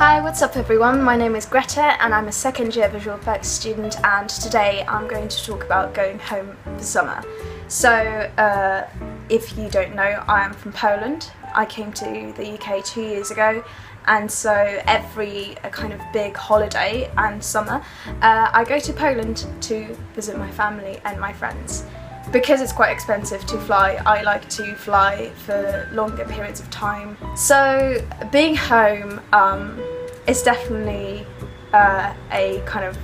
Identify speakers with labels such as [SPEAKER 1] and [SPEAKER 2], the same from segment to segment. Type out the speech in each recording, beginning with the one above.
[SPEAKER 1] Hi, what's up everyone? My name is Greta and I'm a second year visual effects student, and today I'm going to talk about going home for summer. So if you don't know, I am from Poland. I came to the UK 2 years ago, and so every kind of big holiday and summer I go to Poland to visit my family and my friends. Because it's quite expensive to fly, I like to fly for longer periods of time. So being home is definitely a kind of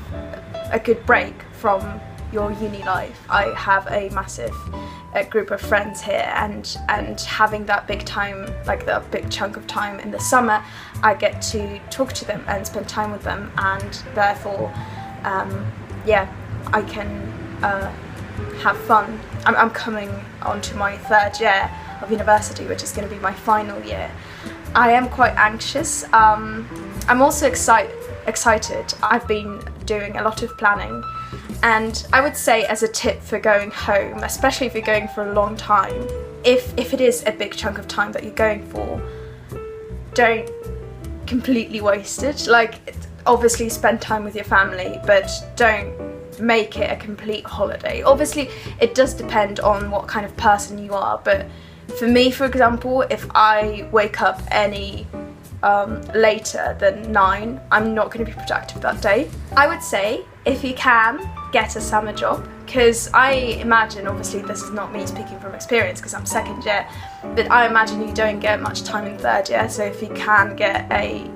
[SPEAKER 1] a good break from your uni life. I have a massive group of friends here, and having that big time, like that big chunk of time in the summer, I get to talk to them and spend time with them, and therefore yeah, I can have fun. I'm coming onto my third year of university, which is going to be my final year. I am quite anxious. I'm also excited. I've been doing a lot of planning, and I would say, as a tip for going home, especially if you're going for a long time, if it is a big chunk of time that you're going for, don't completely waste it. Like, obviously spend time with your family, but don't make it a complete holiday. Obviously it does depend on what kind of person you are, but for me, for example, if I wake up any later than 9, I'm not going to be productive that day. I would say, if you can, get a summer job, because I imagine, obviously this is not me speaking from experience because I'm second year, but I imagine you don't get much time in third year, so if you can get a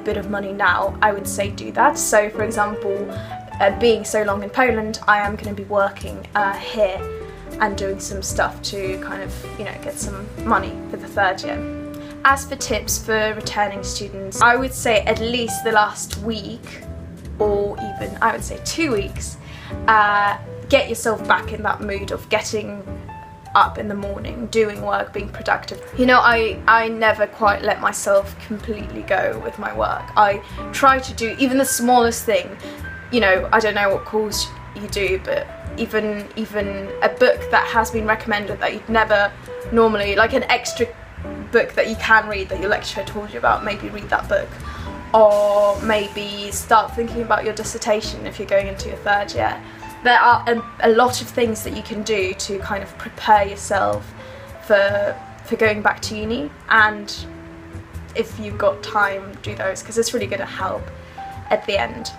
[SPEAKER 1] bit of money now, I would say do that. So for example, being so long in Poland, I am going to be working here and doing some stuff to kind of, you know, get some money for the third year. As for tips for returning students, I would say at least the last week, or even I would say 2 weeks, get yourself back in that mood of getting up in the morning, doing work, being productive. You know, I never quite let myself completely go with my work. I try to do even the smallest thing. You know, I don't know what course you do, but even a book that has been recommended that you'd never normally, like an extra book that you can read that your lecturer told you about, maybe read that book. Or maybe start thinking about your dissertation if you're going into your third year. There are a lot of things that you can do to kind of prepare yourself for going back to uni, and if you've got time, do those, because it's really going to help at the end.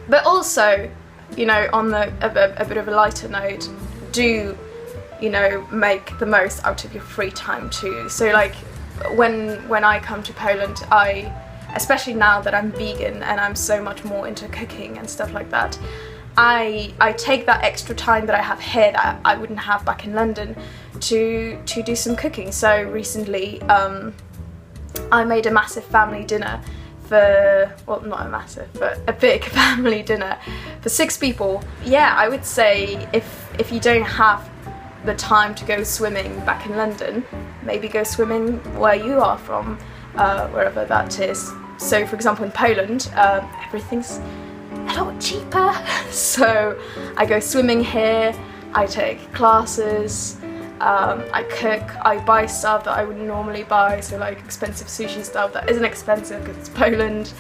[SPEAKER 1] But also, you know, on a bit of a lighter note, do, you know, make the most out of your free time too. So like when I come to Poland, especially now that I'm vegan and I'm so much more into cooking and stuff like that, I take that extra time that I have here that I wouldn't have back in London to do some cooking. So recently I made a massive family dinner well, not a massive, but a big family dinner for 6 people. Yeah, I would say if you don't have the time to go swimming back in London, maybe go swimming where you are from, wherever that is. So for example, in Poland, everything's a lot cheaper. So I go swimming here, I take classes, I cook, I buy stuff that I wouldn't normally buy, so like expensive sushi stuff that isn't expensive because it's Poland.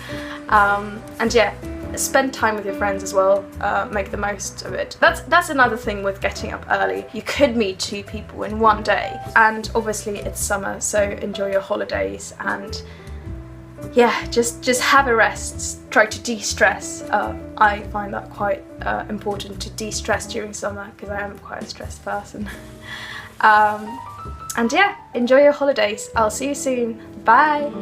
[SPEAKER 1] And yeah, spend time with your friends as well, make the most of it. That's another thing with getting up early. You could meet 2 people in one day, and obviously it's summer, so enjoy your holidays, and yeah, just have a rest, try to de-stress. I find that quite important, to de-stress during summer, because I am quite a stressed person. And yeah, enjoy your holidays. I'll see you soon. Bye!